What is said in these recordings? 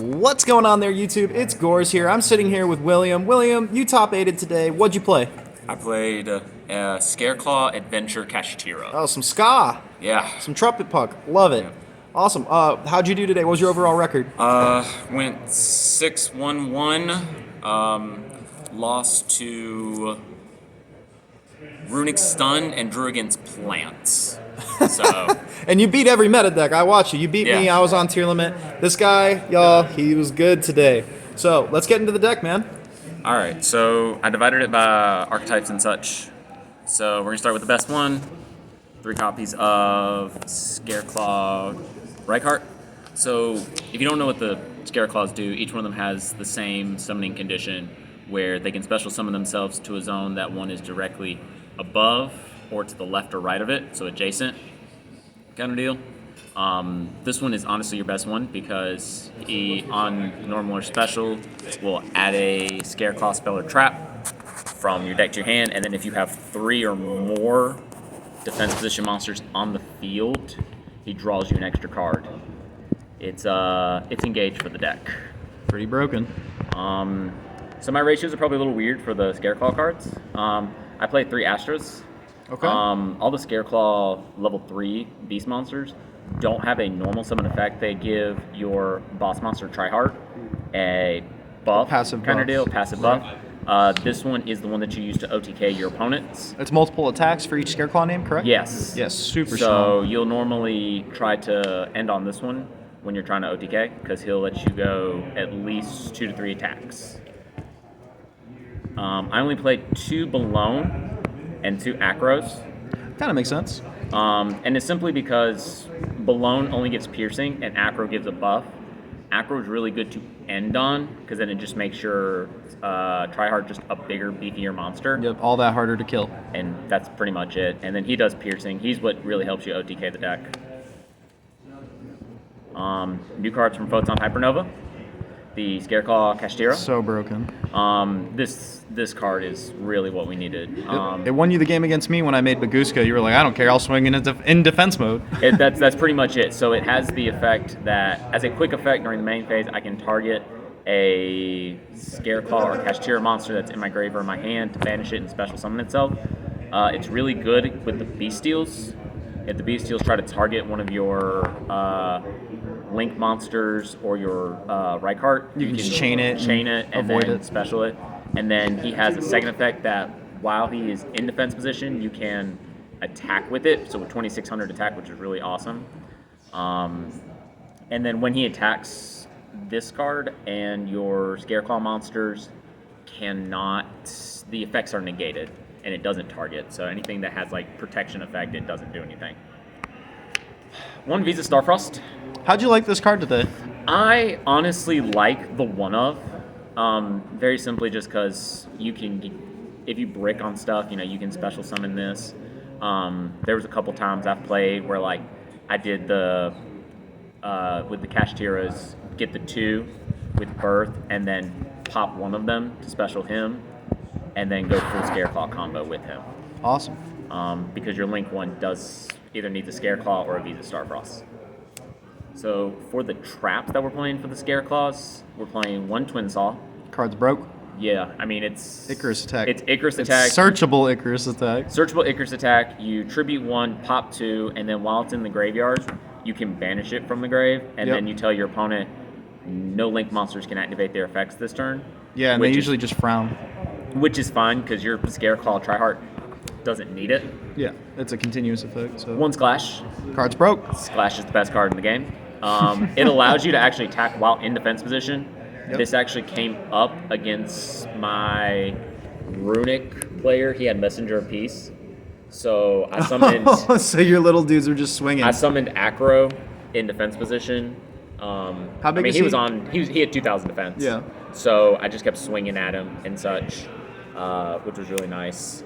What's going on there, YouTube? It's Gores here. I'm sitting here with William. William, you top 8'd today. What'd you play? I played Scareclaw Adventure Kashtira. Oh, some ska. Yeah. Some trumpet puck. Love it. Yeah. Awesome. How'd you do today? What was your overall record? Went 6-1-1. Lost to Runic Stun and drew against plants. So And you beat every meta deck. I watched you. You beat me. Yeah. I was on tier limit. This guy, y'all, he was good today. So let's get into the deck, man. all right. So I divided it by archetypes and such. So we're gonna start with the best one. 3 copies of Scareclaw Reichart. So if you don't know what the Scareclaws do, each one of them has the same summoning condition where they can special summon themselves to a zone that one is directly above or to the left or right of it, so adjacent kind of deal. This one is honestly your best one because he, on normal or special, will add a Scareclaw spell or trap from your deck to your hand, and then if you have 3 or more defense position monsters on the field, he draws you an extra card. It's engaged for the deck. Pretty broken. So my ratios are probably a little weird for the Scareclaw cards. I played 3 Astros. Okay. All the Scareclaw level 3 beast monsters don't have a normal summon effect. They give your boss monster Tryhard a buff, Passive kind of buff. deal, passive buff. This one is the one that you use to OTK your opponents. It's multiple attacks for each Scareclaw name, correct? Yes. Yes, super So strong. you'll normally try to end on this one when you're trying to OTK because he'll let you go at least 2 to 3 attacks. I only played 2 Balone and 2 Acros. Kind of makes sense. And it's simply because Balone only gives piercing and Acro gives a buff. Acro is really good to end on because then it just makes your Tryhard just a bigger, beefier monster. Yep, all that harder to kill. And that's pretty much it. And then he does piercing. He's what really helps you OTK the deck. New cards from Photon Hypernova. The Scareclaw Kashtira. So broken. This card is really what we needed. It won you the game against me when I made Baguska. You were like, I don't care, I'll swing in defense mode. That's pretty much it. So it has the effect that, as a quick effect during the main phase, I can target a Scareclaw or Kashtira monster that's in my grave or in my hand to banish it and special summon itself. It's really good with the Bestials. If the Bestials try to target one of your Link monsters or your Reichart, You can just chain it and avoid then it. special it. And then he has a second effect that while he is in defense position, you can attack with it. So with 2600 attack, which is really awesome. And then when he attacks this card and your Scareclaw monsters cannot, the effects are negated and it doesn't target. So anything that has like protection effect, it doesn't do anything. 1 Visa Starfrost. How'd you like this card today? I honestly like the one of, very simply just because you can, if you brick on stuff, you can special summon this. There was a couple times I've played where like I did the, with the Kashtiras, get the 2 with Birth and then pop one of them to special him and then go full Scareclaw combo with him. Awesome. Because your Link one does either need the Scareclaw or a Visa Starfrost. So for the traps that we're playing for the Scareclaws, we're playing 1 Twin Saw. Card's broke. Yeah, I mean it's Icarus attack. It's Icarus It's attack. searchable Icarus attack. Searchable Icarus attack. You tribute 1, pop 2, and then while it's in the graveyard, you can banish it from the grave, and Yep. then you tell your opponent no Link monsters can activate their effects this turn. Yeah, and they which is- usually just frown. which is fine because your Scareclaw Tryhard doesn't need it. Yeah, it's a continuous effect. So 1 Splash. Card's broke. Splash is the best card in the game. It allows you to actually attack while in defense position. Yep. This actually came up against my Runic player. He had Messenger of Peace. So I summoned So your little dudes are just swinging. I summoned Acro in defense position. How big is he he? was on he had 2000 defense. Yeah. So I just kept swinging at him and such, which was really nice.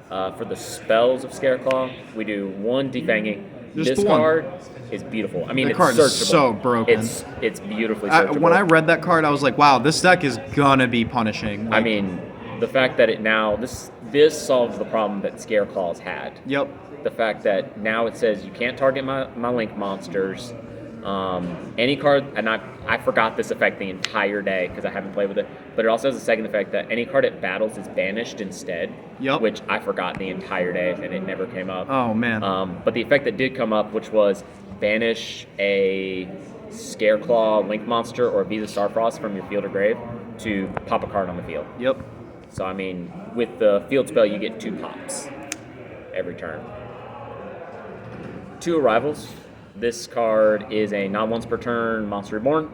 For the spells of Scareclaw, we do 1 Defanging. Just This the one. card is beautiful. I mean, The it's card searchable. is so broken. It's beautifully searchable. When I read that card, I was like, wow, this deck is gonna be punishing. I mean, the fact that it now this solves the problem that Scareclaw's had. Yep. The fact that now it says you can't target my Link monsters. Any card, and I forgot this effect the entire day because I haven't played with it, but it also has a second effect that any card it battles is banished instead, Yep. which I forgot the entire day and it never came up. Oh, man. But the effect that did come up, which was banish a Scareclaw Link monster or Visa Starfrost from your field or grave to pop a card on the field. Yep. So, I mean, with the field spell, you get 2 pops every turn. 2 arrivals. This card is a non-once per turn Monster Reborn.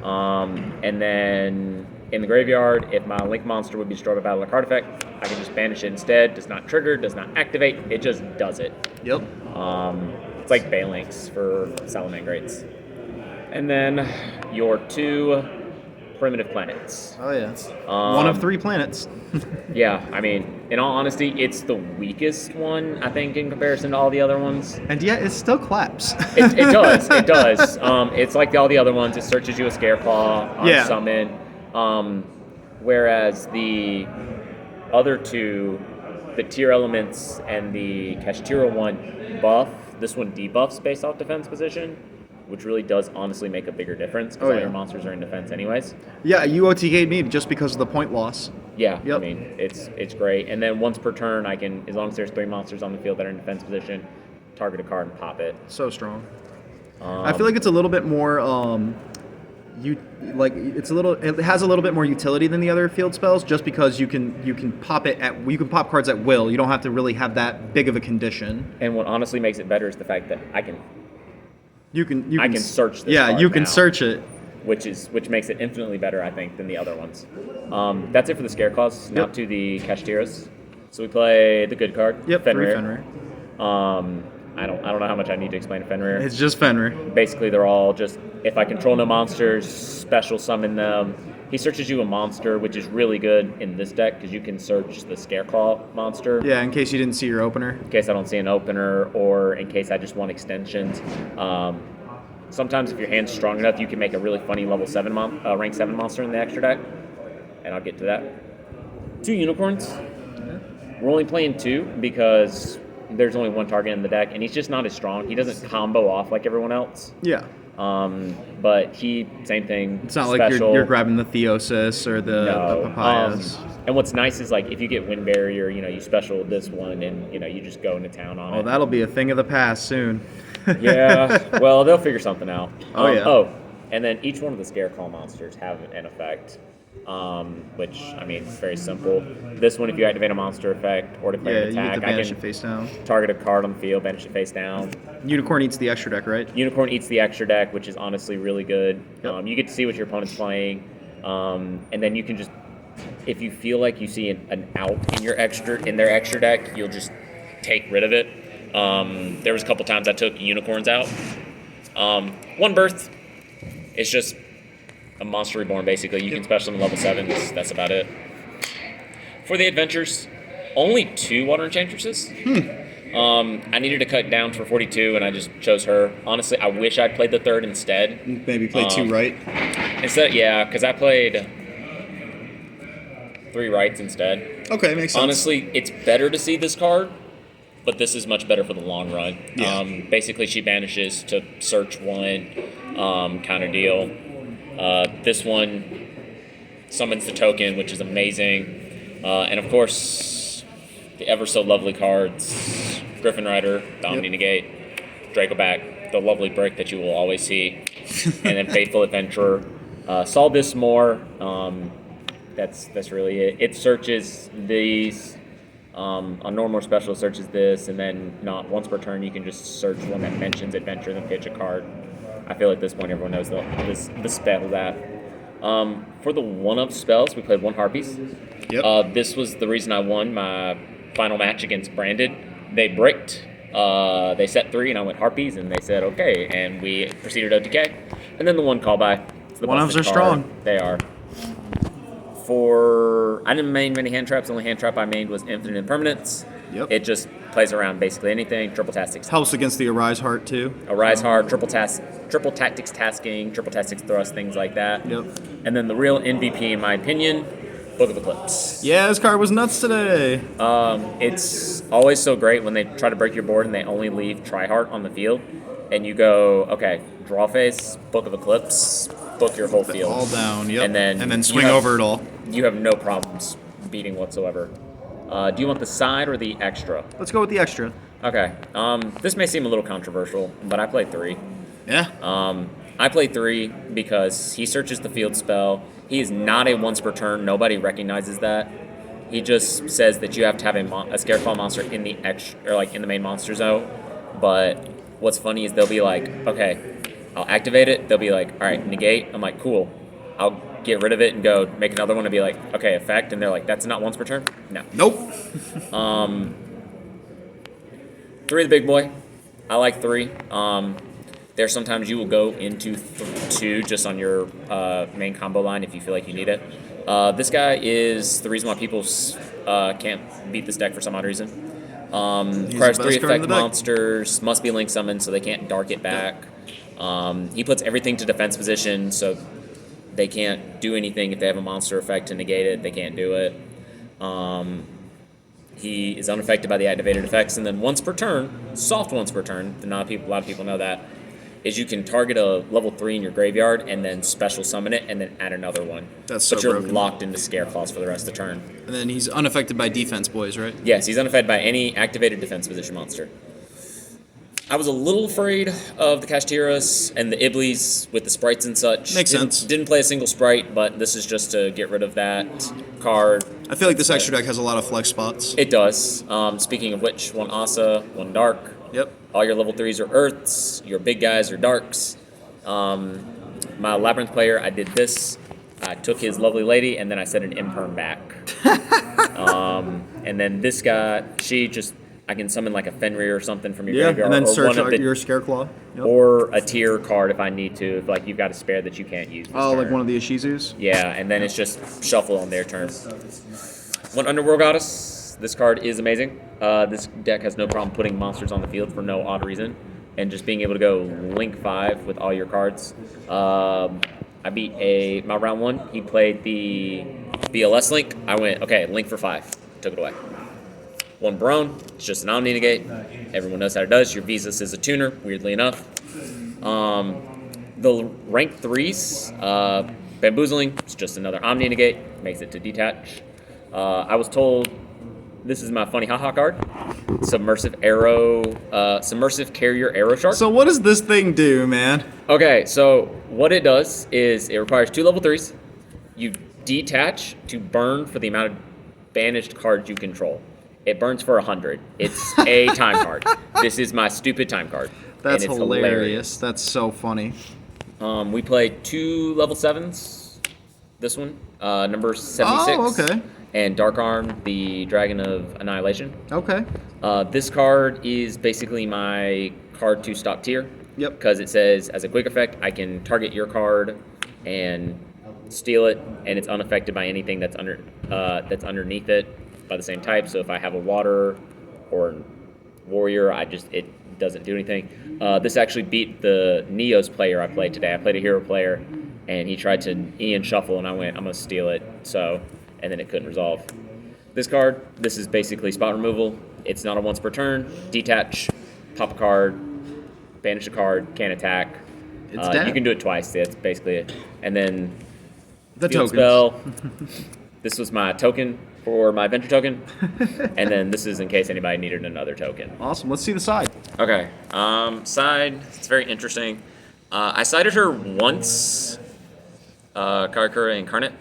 And then in the graveyard, if my Link monster would be destroyed by battle or card effect, I can just banish it instead. Does not trigger, does not activate, it just does it. Yep. It's like Balinks for Salamangreats. And then your 2 primitive planets. Oh, yeah. It's one of 3 planets. Yeah, I mean, in all honesty, it's the weakest one, I think, in comparison to all the other ones. And yet, it still claps. It does. It does. It's like all the other ones. It searches you a Scareclaw on summon. Whereas the other 2, the Tier Elements and the Kashtira one buff. This one debuffs based off defense position, which really does honestly make a bigger difference because all your monsters are in defense anyways. Yeah, you OTK'd me just because of the point loss. Yeah, yep. I mean, it's great. And then once per turn, I can, as long as there's 3 monsters on the field that are in defense position, target a card and pop it. So strong. I feel like it's a little bit more, it has a little bit more utility than the other field spells, just because you can pop cards at will. You don't have to really have that big of a condition. And what honestly makes it better is the fact that I can search this card you can now, search it, which makes it infinitely better, I think, than the other ones. That's it for the Scareclaws. Now to the Kashtiras. So we play the good card. Yep, Fenrir. 3 Fenrir. I don't know how much I need to explain to Fenrir. It's just Fenrir. Basically, they're all just, if I control no monsters, special summon them. He searches you a monster, which is really good in this deck because you can search the Scareclaw monster. Yeah, in case you didn't see your opener. In case I don't see an opener, or in case I just want extensions. Sometimes if your hand's strong enough, you can make a really funny level 7 rank 7 monster in the extra deck. And I'll get to that. 2 unicorns. We're only playing 2 because there's only 1 target in the deck, and he's just not as strong. He doesn't combo off like everyone else. Yeah. But he, same thing. It's not special. like you're grabbing the Theosis or the Papayas. And what's nice is, like, if you get Wind Barrier, you special this one, and you just go into town on it. Oh, that'll be a thing of the past soon. Yeah. Well, they'll figure something out. Yeah. And then each one of the Scareclaw monsters have an effect. Which, I mean, it's very simple. This one, if you activate a monster effect or declare an attack, you get to banish I it face down. Target a card on the field, banish it face down. Unicorn eats the extra deck, right? Unicorn eats the extra deck, which is honestly really good. Yep. You get to see what your opponent's playing, and then you can just, if you feel like you see an out in their extra deck, you'll just take rid of it. There was a couple times I took unicorns out. 1 birth. It's just a monster reborn, basically. You can special in level 7. That's about it. For the adventures, only 2 water enchantresses. I needed to cut down for 42, and I just chose her. Honestly, I wish I'd played the 3rd instead. Maybe play 2 right? Instead, yeah, because I played 3 rights instead. Okay, makes sense. Honestly, it's better to see this card, but this is much better for the long run. Yeah. Basically, she banishes to search 1, kind of deal. This one summons the token, which is amazing. And of course, the ever so lovely cards, Griffin Rider, Dominating Negate, Dracoback, the lovely brick that you will always see, and then Faithful Adventurer. Saw this more. That's really it. It searches these. On normal special, searches this, and then not once per turn, you can just search one that mentions adventure, then pitch a card. I feel at this point everyone knows the spell that. For the 1-up spells, we played 1 Harpies. Yep. This was the reason I won my final match against Branded. They bricked. They set 3, and I went Harpies, and they said okay, and we proceeded to OTK. And then the 1 callback. The 1-ups are strong. They are. I didn't main many hand traps. The only hand trap I mained was Infinite Impermanence. Yep. It just plays around basically anything. Triple Tactics. Helps against the Arise Heart, too. Arise Hard, Triple Tactics Tasking, Triple Tactics Thrust, things like that. Yep. And then the real MVP, in my opinion, Book of Eclipse. Yeah, this card was nuts today. It's always so great when they try to break your board and they only leave Triheart on the field. and you go, okay, draw phase, Book of Eclipse, book your whole field. All down, yep. And then And swing over it all. You have no problems beating whatsoever. Do you want the side or the extra? Let's go with the extra. Okay. This may seem a little controversial, but I play 3. Yeah. I play 3 because he searches the field spell. He is not a once per turn. Nobody recognizes that. He just says that you have to have a Scareclaw monster in the in the main monster zone. But what's funny is they'll be like, okay, I'll activate it. They'll be like, all right, negate. I'm like, cool. I'll get rid of it and go make another one and be like, okay, effect. And they're like, that's not once per turn? No. Nope. 3 the big boy. I like 3. There sometimes you will go into 2 just on your main combo line if you feel like you need it. This guy is the reason why people can't beat this deck for some odd reason. Requires 3 effect monsters, must be link summoned so they can't dark it back. He puts everything to defense position so they can't do anything. If they have a monster effect to negate it, they can't do it. He is unaffected by the activated effects, and then once per turn, soft once per turn, a lot of people know that, is you can target a level 3 in your graveyard and then special summon it and then add another one. That's so But you're broken. locked into Scareclaws for the rest of the turn. And then he's unaffected by defense, boys, right? Yes, he's unaffected by any activated defense position monster. I was a little afraid of the Kashtiras and the Iblis with the sprites and such. Makes sense. Didn't play a single sprite, but this is just to get rid of that card. I feel like this extra deck has a lot of flex spots. It does. Speaking of which, 1 Asa, 1 Dark. Yep. All your level 3s are Earths. Your big guys are Darks. My Labyrinth player, I did this. I took his lovely lady, and then I set an imperm back. And then this guy, I can summon like a Fenrir or something from your graveyard. And then or search one of your Scareclaw. Yep. Or a tier card if I need to, if like you've got a spare that you can't use. Oh, like one of the Ishizus? Yeah, and then it's just shuffle on their turn. 1 Underworld Goddess. This card is amazing. This deck has no problem putting monsters on the field for no odd reason, and just being able to go link 5 with all your cards. I beat my round 1. He played the BLS link. I went, okay, link for 5. Took it away. 1 Barone. It's just an Omni negate. Everyone knows how it does. Your Visas is a tuner, weirdly enough. The rank 3s, Bamboozling. It's just another Omni negate. Makes it to detach. I was told this is my funny haha card. Submersive Carrier Arrow Shark. So what does this thing do, man? Okay, so what it does is it requires 2 level 3s. You detach to burn for the amount of banished cards you control. It burns for 100. It's a time card. This is my stupid time card. That's and it's hilarious. That's so funny. We played 2 level 7s. This one, number 76. Oh, okay. And Dark Arm, the Dragon of Annihilation. Okay. This card is basically my card to stop tier. Yep. Because it says, as a quick effect, I can target your card and steal it, and it's unaffected by anything that's underneath it by the same type. So if I have a water or warrior, it doesn't do anything. This actually beat the Neos player I played today. I played a hero player, and he tried to Ian shuffle, and I went, I'm gonna steal it. And then it couldn't resolve. This is basically spot removal. It's not a once per turn. Detach, pop a card, banish a card, can't attack. It's dead. You can do it twice. That's basically it. And then The field tokens. spell. This was my token for my adventure token. And then this is in case anybody needed another token. Awesome. Let's see the side. Okay. Side. It's very interesting. I sided her once. Karakura Incarnate.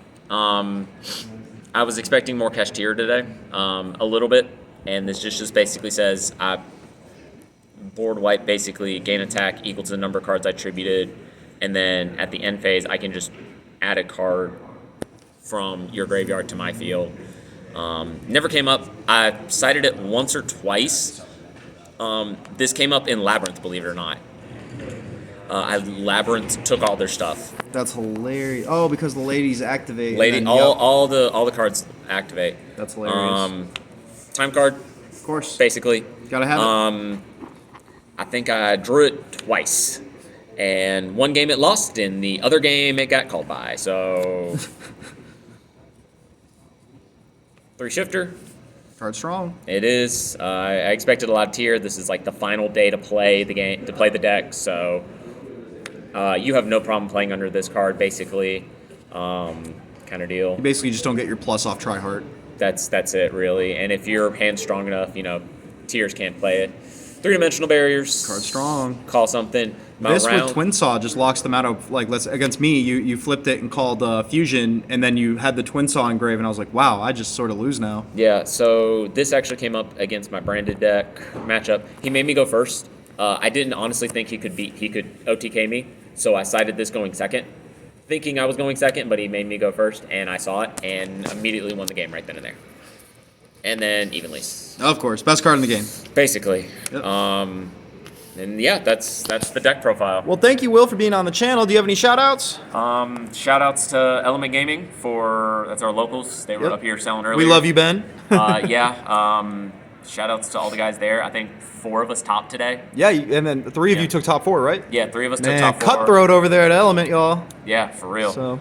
I was expecting more Kashtira today, a little bit, and this just basically says I board wipe, basically gain attack equal to the number of cards I attributed, and then at the end phase I can just add a card from your graveyard to my field. Never came up. I cited it once or twice. This came up in Labyrinth, believe it or not. Labyrinth took all their stuff. That's hilarious. Oh, because the ladies activate. All the cards activate. That's hilarious. Time card, Of course. basically. Gotta have it. I think I drew it twice, and one game it lost, and the other game it got called by. So 3 shifter. Card strong. It is. I expected a lot of tier. This is like the final day to play the game, to play the deck. So you have no problem playing under this card, basically, kind of deal. You basically just don't get your plus off try hard. That's it, really. And if your hand's strong enough, tiers can't play it. 3-dimensional barriers. Card strong. Call something. This with Twin Saw just locks them out of, like, against me, you flipped it and called Fusion, and then you had the Twin Saw engrave, and I was like, wow, I just sort of lose now. Yeah, so this actually came up against my branded deck matchup. He made me go first. I didn't honestly think he could OTK me, so I sided this going second, thinking I was going second, but he made me go first, and I saw it, and immediately won the game right then and there. And then evenly. Of course, best card in the game. Basically. Yep. And yeah, that's the deck profile. Well, thank you, Will, for being on the channel. Do you have any shout-outs? Shout-outs to Element Gaming that's our locals. They were up here selling earlier. We love you, Ben. Yeah. Shout-outs to all the guys there. I think 4 of us topped today. Yeah, and then 3 of you took top 4, right? Yeah, 3 of us Man, took top 4. cutthroat over there at Element, y'all. Yeah, for real. So.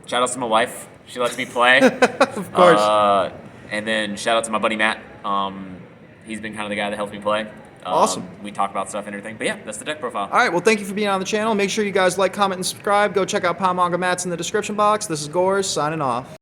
Shout-outs to my wife. She lets me play. Of course. And then shout-out to my buddy Matt. He's been kind of the guy that helps me play. Awesome. We talk about stuff and everything. But yeah, that's the deck profile. All right, well, thank you for being on the channel. Make sure you guys like, comment, and subscribe. Go check out Manga Mats in the description box. This is Gores, signing off.